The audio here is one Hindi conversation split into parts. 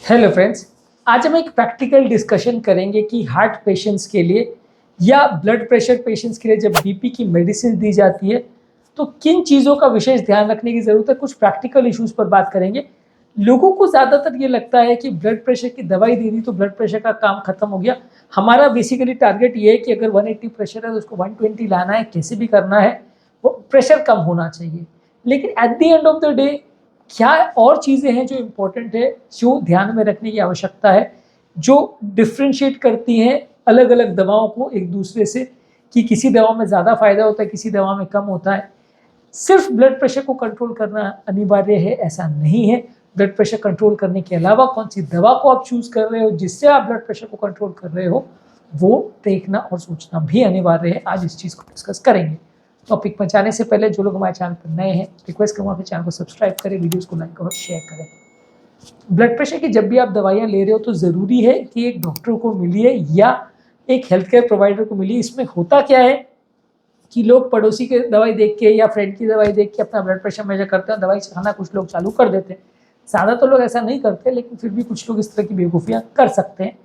हेलो फ्रेंड्स, आज हम एक प्रैक्टिकल डिस्कशन करेंगे कि हार्ट पेशेंट्स के लिए या ब्लड प्रेशर पेशेंट्स के लिए जब बीपी की मेडिसिन दी जाती है तो किन चीज़ों का विशेष ध्यान रखने की ज़रूरत है। कुछ प्रैक्टिकल इश्यूज पर बात करेंगे। लोगों को ज़्यादातर ये लगता है कि ब्लड प्रेशर की दवाई दे दी तो ब्लड प्रेशर का काम खत्म हो गया। हमारा बेसिकली टारगेट ये है कि अगर 180 प्रेशर है तो उसको 120 लाना है, कैसे भी करना है, वो प्रेशर कम होना चाहिए। लेकिन at the end of the day क्या और चीज़ें हैं जो इम्पोर्टेंट है, जो ध्यान में रखने की आवश्यकता है, जो डिफ्रेंशिएट करती हैं अलग अलग दवाओं को एक दूसरे से, कि किसी दवा में ज़्यादा फायदा होता है, किसी दवा में कम होता है। सिर्फ ब्लड प्रेशर को कंट्रोल करना अनिवार्य है ऐसा नहीं है। ब्लड प्रेशर कंट्रोल करने के अलावा कौन सी दवा को आप चूज कर रहे हो जिससे आप ब्लड प्रेशर को कंट्रोल कर रहे हो, वो देखना और सोचना भी अनिवार्य है। आज इस चीज़ को डिस्कस करेंगे। टॉपिक पर जाने से पहले जो लोग हमारे चैनल पर नए हैं, रिक्वेस्ट करूँगा कि चैनल को सब्सक्राइब करें, वीडियोस को लाइक और शेयर करें। ब्लड प्रेशर की जब भी आप दवाइयाँ ले रहे हो तो ज़रूरी है कि एक डॉक्टर को मिलिए या एक हेल्थ केयर प्रोवाइडर को मिलिए। इसमें होता क्या है कि लोग पड़ोसी की दवाई देख के या फ्रेंड की दवाई देख के अपना ब्लड प्रेशर मेजर करते हैं, दवाई खाना कुछ लोग चालू कर देते हैं। ज़्यादातर लोग ऐसा नहीं करते, लेकिन फिर भी कुछ लोग इस तरह की बेवकूफ़ियाँ कर सकते हैं,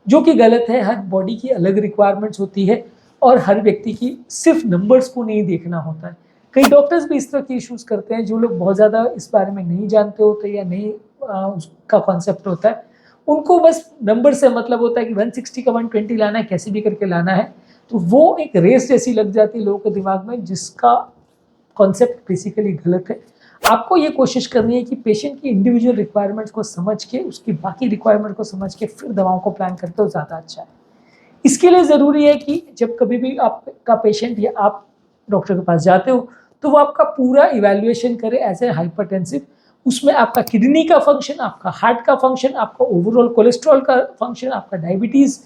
जो कि गलत है। हर बॉडी की अलग रिक्वायरमेंट्स होती है और हर व्यक्ति की सिर्फ नंबर्स को नहीं देखना होता है। कई डॉक्टर्स भी इस तरह की इश्यूज़ करते हैं, जो लोग बहुत ज़्यादा इस बारे में नहीं जानते होते या नहीं उसका कॉन्सेप्ट होता है। उनको बस नंबर से मतलब होता है कि 160 का 120 लाना है, कैसे भी करके लाना है। तो वो एक रेस जैसी लग जाती है लोगों के दिमाग में, जिसका कॉन्सेप्ट बेसिकली गलत है। आपको ये कोशिश करनी है कि पेशेंट की इंडिविजुअल रिक्वायरमेंट्स को समझ के, उसकी बाकी रिक्वायरमेंट को समझ के फिर दवाओं को प्लान करते हो, ज़्यादा अच्छा है। इसके लिए ज़रूरी है कि जब कभी भी आपका पेशेंट या आप डॉक्टर के पास जाते हो तो वो आपका पूरा इवैल्यूएशन करे एज ए हाइपरटेंसिव। उसमें आपका किडनी का फंक्शन, आपका हार्ट का फंक्शन, आपका ओवरऑल कोलेस्ट्रॉल का फंक्शन, आपका डायबिटीज़,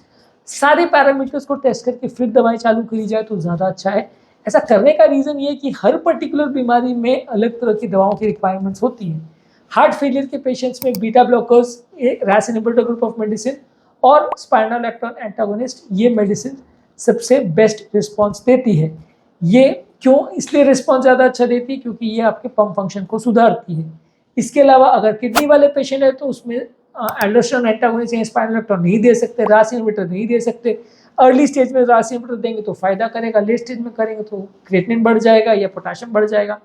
सारे पैरामीटर्स को टेस्ट करके फिर दवाई चालू करी जाए तो ज़्यादा अच्छा है। ऐसा करने का रीज़न ये है कि हर पर्टिकुलर बीमारी में अलग तरह की दवाओं की रिक्वायरमेंट्स होती हैं। हार्ट फेलियर के पेशेंट्स में beta blockers, RAS inhibitor group of medicine और स्पाइनोलेक्ट्रॉन एंटागोनिस्ट, ये मेडिसिन सबसे बेस्ट रिस्पॉन्स देती है। ये क्यों इसलिए रिस्पॉन्स ज़्यादा अच्छा देती है? क्योंकि ये आपके पंप फंक्शन को सुधारती है। इसके अलावा अगर किडनी वाले पेशेंट है तो उसमें एल्डोस्टेरोन एंटागोनिस्ट या स्पाइनोलेक्ट्रॉन नहीं दे सकते, रास इनहिबिटर नहीं दे सकते। अर्ली स्टेज में रास इनहिबिटर देंगे तो फायदा करेगा, लेट स्टेज में करेंगे तो क्रिएटिनिन बढ़ जाएगा या पोटेशियम बढ़ जाएगा।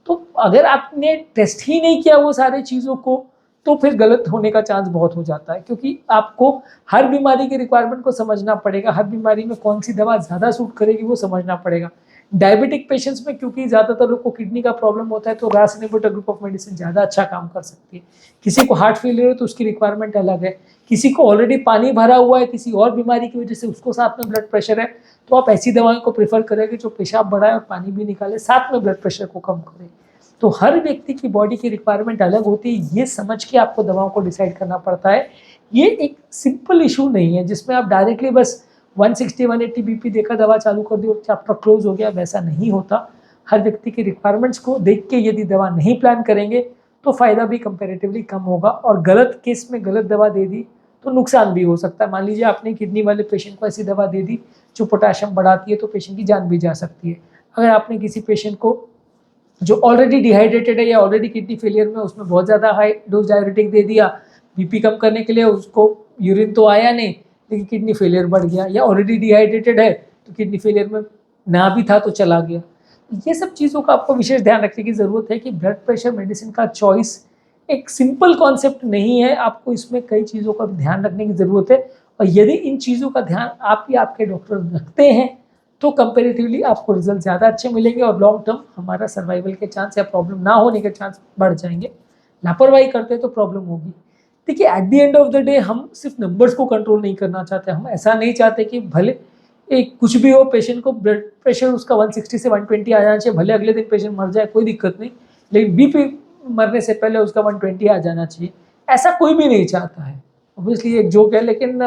तो अगर आपने टेस्ट ही नहीं किया वो सारी चीज़ों को, तो फिर गलत होने का चांस बहुत हो जाता है, क्योंकि आपको हर बीमारी की रिक्वायरमेंट को समझना पड़ेगा। हर बीमारी में कौन सी दवा ज़्यादा सूट करेगी वो समझना पड़ेगा। डायबिटिक पेशेंट्स में क्योंकि ज़्यादातर लोग को किडनी का प्रॉब्लम होता है तो रास इनहिबिटर ग्रुप ऑफ मेडिसिन ज़्यादा अच्छा काम कर सकती है। किसी को हार्ट फेलियर है तो उसकी रिक्वायरमेंट अलग है। किसी को ऑलरेडी पानी भरा हुआ है किसी और बीमारी की वजह से, उसको साथ में ब्लड प्रेशर है, तो आप ऐसी दवाओं को प्रेफर करेंगे जो पेशाब बढ़ाए और पानी भी निकाले, साथ में ब्लड प्रेशर को कम करे। तो हर व्यक्ति की बॉडी की रिक्वायरमेंट अलग होती है, ये समझ के आपको दवाओं को डिसाइड करना पड़ता है। ये एक सिंपल इशू नहीं है जिसमें आप डायरेक्टली बस 160-180 बीपी देकर दवा चालू कर दी और चैप्टर क्लोज हो गया, वैसा नहीं होता। हर व्यक्ति की रिक्वायरमेंट्स को देख के यदि दवा नहीं प्लान करेंगे तो फ़ायदा भी कंपैरेटिवली कम होगा, और गलत केस में गलत दवा दे दी तो नुकसान भी हो सकता है। मान लीजिए आपने किडनी वाले पेशेंट को ऐसी दवा दे दी जो पोटेशियम बढ़ाती है तो पेशेंट की जान भी जा सकती है। अगर आपने किसी पेशेंट को जो ऑलरेडी डिहाइड्रेटेड है या ऑलरेडी किडनी फेलियर में, उसमें बहुत ज़्यादा हाई डोज डायरेटिक दे दिया बीपी कम करने के लिए, उसको यूरिन तो आया नहीं लेकिन किडनी फेलियर बढ़ गया, या ऑलरेडी डिहाइड्रेटेड है तो किडनी फेलियर में ना भी था तो चला गया। ये सब चीज़ों का आपको विशेष ध्यान रखने की ज़रूरत है कि ब्लड प्रेशर मेडिसिन का चॉइस एक सिंपल कॉन्सेप्ट नहीं है। आपको इसमें कई चीज़ों का ध्यान रखने की ज़रूरत है, और यदि इन चीज़ों का ध्यान आप या आपके डॉक्टर रखते हैं तो कंपेरेटिवली आपको रिजल्ट ज़्यादा अच्छे मिलेंगे और लॉन्ग टर्म हमारा सर्वाइवल के चांस या प्रॉब्लम ना होने के चांस बढ़ जाएंगे। लापरवाही करते तो प्रॉब्लम होगी। देखिए, at the end of the day हम सिर्फ नंबर्स को कंट्रोल नहीं करना चाहते। हम ऐसा नहीं चाहते कि भले एक कुछ भी हो, पेशेंट को ब्लड प्रेशर उसका 160 से 120 आ जाना चाहिए, भले अगले दिन पेशेंट मर जाए कोई दिक्कत नहीं, लेकिन बीपी मरने से पहले उसका 120 आ जाना चाहिए, ऐसा कोई भी नहीं चाहता है। ऑब्वियसली एक जोक है, लेकिन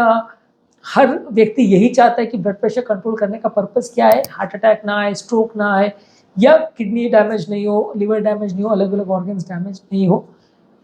हर व्यक्ति यही चाहता है कि ब्लड प्रेशर कंट्रोल करने का पर्पस क्या है, हार्ट अटैक ना आए, स्ट्रोक ना आए, या किडनी डैमेज नहीं हो, लिवर डैमेज नहीं हो, अलग अलग ऑर्गन्स डैमेज नहीं हो।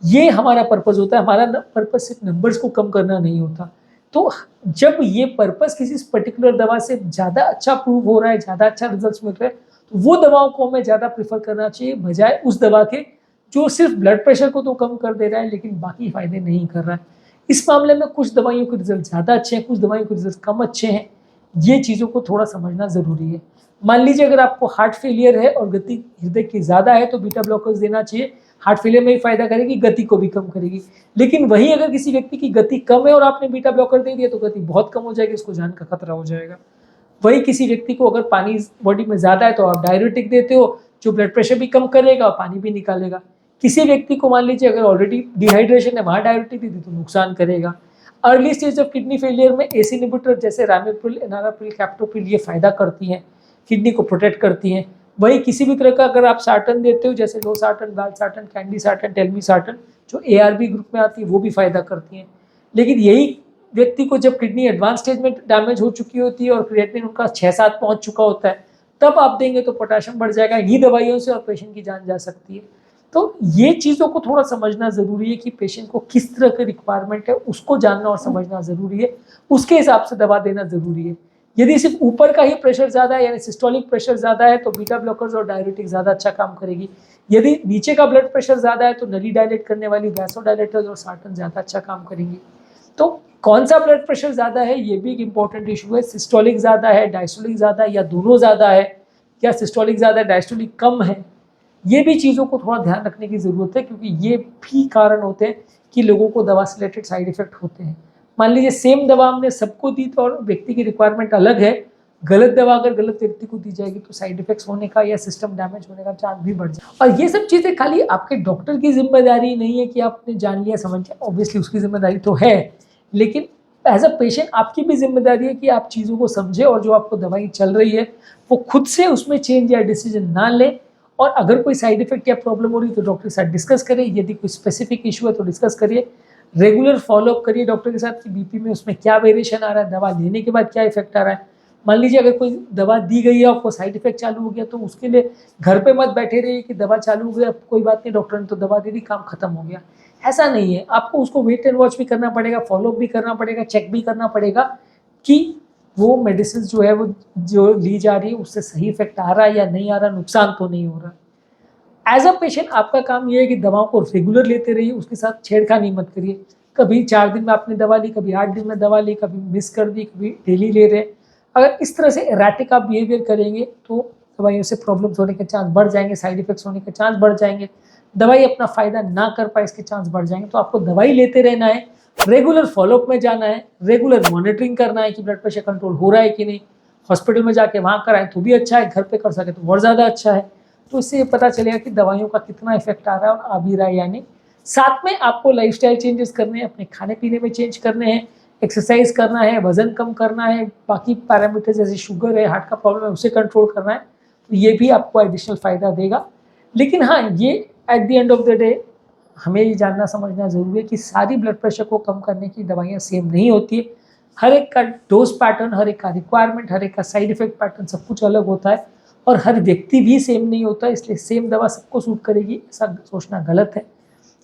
ये हमारा पर्पस होता है। हमारा पर्पस सिर्फ नंबर्स को कम करना नहीं होता। तो जब ये पर्पस किसी पर्टिकुलर दवा से ज़्यादा अच्छा प्रूव हो रहा है, ज़्यादा अच्छा रिजल्ट मिल रहा है, तो वो दवाओं को हमें ज़्यादा प्रेफर करना चाहिए, बजाय उस दवा के जो सिर्फ ब्लड प्रेशर को तो कम कर दे रहा है लेकिन बाकी फ़ायदे नहीं कर रहा है। इस मामले में कुछ दवाइयों के रिजल्ट ज़्यादा अच्छे हैं, कुछ दवाइयों के रिजल्ट कम अच्छे हैं। ये चीज़ों को थोड़ा समझना ज़रूरी है। मान लीजिए अगर आपको हार्ट फेलियर है और गति हृदय की ज़्यादा है तो बीटा ब्लॉकर्स देना चाहिए। हार्ट फेलियर में ही फ़ायदा करेगी, गति को भी कम करेगी। लेकिन वहीं अगर किसी व्यक्ति की गति कम है और आपने बीटा ब्लॉकर दे दिया तो गति बहुत कम हो जाएगी, उसको जान का खतरा हो जाएगा। वही किसी व्यक्ति को अगर पानी बॉडी में ज़्यादा है तो आप डाययूरेटिक देते हो, जो ब्लड प्रेशर भी कम करेगा और पानी भी निकालेगा। किसी व्यक्ति को मान लीजिए अगर ऑलरेडी डिहाइड्रेशन है, वहाँ डाययूरेटिक दे दी तो नुकसान करेगा। Early stage of kidney failure में एस इनहिबिटर जैसे रामिप्रिल, एनाराप्रिल, कैप्टोप्रिल ये फायदा करती हैं, किडनी को प्रोटेक्ट करती हैं। वही किसी भी तरह का अगर आप सार्टन देते हो जैसे लो सार्टन, बाल सार्टन, कैंडी सार्टन, टेलमी सार्टन, जो ARB ग्रुप में आती है वो भी फायदा करती हैं। लेकिन यही व्यक्ति को जब किडनी एडवांस स्टेज में डैमेज हो चुकी होती है और क्रिएटिनिन उनका 6-7 पहुंच चुका होता है, तब आप देंगे तो पोटेशियम बढ़ जाएगा इन्हीं दवाइयों से और पेशेंट की जान जा सकती है। तो ये चीज़ों को थोड़ा समझना ज़रूरी है कि पेशेंट को किस तरह की रिक्वायरमेंट है, उसको जानना और समझना ज़रूरी है, उसके हिसाब से दवा देना ज़रूरी है। यदि सिर्फ ऊपर का ही प्रेशर ज़्यादा है यानी सिस्टोलिक प्रेशर ज़्यादा है तो बीटा ब्लॉकर्स और डाययूरेटिक ज़्यादा अच्छा काम करेगी। यदि नीचे का ब्लड प्रेशर ज़्यादा है तो नली डायलेट करने वाली वैसोडायलेटर्स और सार्टन ज़्यादा अच्छा काम करेंगी। तो कौन सा ब्लड प्रेशर ज़्यादा है ये भी एक इंपॉर्टेंट इशू है। सिस्टोलिक ज़्यादा है, डायस्टोलिक ज़्यादा है या दोनों ज़्यादा है, या सिस्टोलिक ज़्यादा है डायस्टोलिक कम है, ये भी चीज़ों को थोड़ा ध्यान रखने की ज़रूरत है क्योंकि ये भी कारण होते हैं कि लोगों को दवा से रिलेटेड साइड इफेक्ट होते हैं। मान लीजिए सेम दवा हमने सबको दी तो और व्यक्ति की रिक्वायरमेंट अलग है, गलत दवा अगर गलत व्यक्ति को दी जाएगी तो साइड इफेक्ट्स होने का या सिस्टम डैमेज होने का चांस भी बढ़ जाए। और ये सब चीज़ें खाली आपके डॉक्टर की जिम्मेदारी नहीं है कि आपने जान लिया समझ लिया, ऑब्वियसली उसकी जिम्मेदारी तो है, लेकिन एज अ पेशेंट आपकी भी जिम्मेदारी है कि आप चीज़ों को समझें और जो आपको दवाई चल रही है वो खुद से उसमें चेंज या डिसीजन ना लें। और अगर कोई साइड इफेक्ट या प्रॉब्लम हो रही है तो डॉक्टर के साथ डिस्कस करें, यदि कोई स्पेसिफिक इशू है तो डिस्कस करिए, रेगुलर फॉलोअप करिए डॉक्टर के साथ कि बीपी में उसमें क्या वेरिएशन आ रहा है, दवा लेने के बाद क्या इफेक्ट आ रहा है। मान लीजिए अगर कोई दवा दी गई है आपको साइड इफेक्ट चालू हो गया तो उसके लिए घर पे मत बैठे रहिए कि दवा चालू हो गया कोई बात नहीं, डॉक्टर ने तो दवा दे दी काम खत्म हो गया, ऐसा नहीं है। आपको उसको वेट एंड वॉच भी करना पड़ेगा, फॉलोअप भी करना पड़ेगा, चेक भी करना पड़ेगा कि वो मेडिसिन जो है वो जो ली जा रही है उससे सही इफेक्ट आ रहा है या नहीं आ रहा, नुकसान तो नहीं हो रहा। एज अ पेशेंट आपका काम ये है कि दवाओं को रेगुलर लेते रहिए, उसके साथ छेड़खानी मत करिए। कभी 4 दिन में आपने दवा ली, कभी 8 दिन में दवा ली, कभी मिस कर दी, कभी डेली ले रहे। अगर इस तरह से एराटिक आप बिहेवियर करेंगे तो दवाइयों से प्रॉब्लम्स होने के चांस बढ़ जाएंगे, साइड इफेक्ट्स होने के चांस बढ़ जाएंगे, दवाई अपना फायदा ना कर पाए इसके चांस बढ़ जाएंगे। तो आपको दवाई लेते रहना है, रेगुलर फॉलोअप में जाना है, रेगुलर मॉनिटरिंग करना है कि ब्लड प्रेशर कंट्रोल हो रहा है कि नहीं। हॉस्पिटल में जाके वहाँ कराएं तो भी अच्छा है, घर पे कर सके तो और ज़्यादा अच्छा है। तो इससे ये पता चलेगा कि दवाइयों का कितना इफेक्ट आ रहा है और आ भी रहा है या नहीं। साथ में आपको लाइफस्टाइल चेंजेस करने हैं, अपने खाने पीने में चेंज करने हैं, एक्सरसाइज करना है, वजन कम करना है, बाकी पैरामीटर जैसे शुगर है, हार्ट का प्रॉब्लम है उसे कंट्रोल करना है, तो ये भी आपको एडिशनल फ़ायदा देगा। लेकिन हाँ, ये at the end of the day हमें ये जानना समझना ज़रूरी है कि सारी ब्लड प्रेशर को कम करने की दवाइयाँ सेम नहीं होती है। हर एक का डोज पैटर्न, हर एक का रिक्वायरमेंट, हर एक का साइड इफेक्ट पैटर्न सब कुछ अलग होता है और हर व्यक्ति भी सेम नहीं होता, इसलिए सेम दवा सबको सूट करेगी ऐसा सोचना गलत है।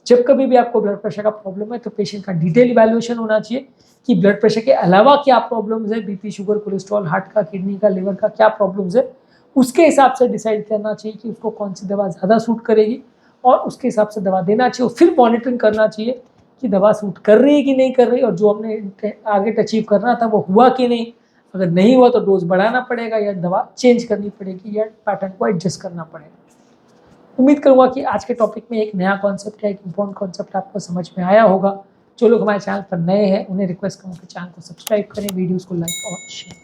जब कभी भी आपको ब्लड प्रेशर का प्रॉब्लम है तो पेशेंट का डिटेल इवैल्यूएशन होना चाहिए कि ब्लड प्रेशर के अलावा क्या प्रॉब्लम्स है, बीपी, शुगर, कोलेस्ट्रॉल, हार्ट का, किडनी का, लिवर का क्या प्रॉब्लम्स है, उसके हिसाब से डिसाइड करना चाहिए कि उसको कौन सी दवा ज़्यादा सूट करेगी और उसके हिसाब से दवा देना चाहिए। और फिर मॉनिटरिंग करना चाहिए कि दवा सूट कर रही है कि नहीं कर रही और जो हमने टारगेट अचीव करना था वो हुआ कि नहीं। अगर नहीं हुआ तो डोज बढ़ाना पड़ेगा या दवा चेंज करनी पड़ेगी या पैटर्न को एडजस्ट करना पड़ेगा। उम्मीद करूँगा कि आज के टॉपिक में एक नया कॉन्सेप्ट है, एक इम्पोर्टेंट कॉन्सेप्ट आपको समझ में आया होगा। जो लोग हमारे चैनल पर नए हैं उन्हें रिक्वेस्ट करूँगा कि चैनल को सब्सक्राइब करें, वीडियोज़ को लाइक और शेयर।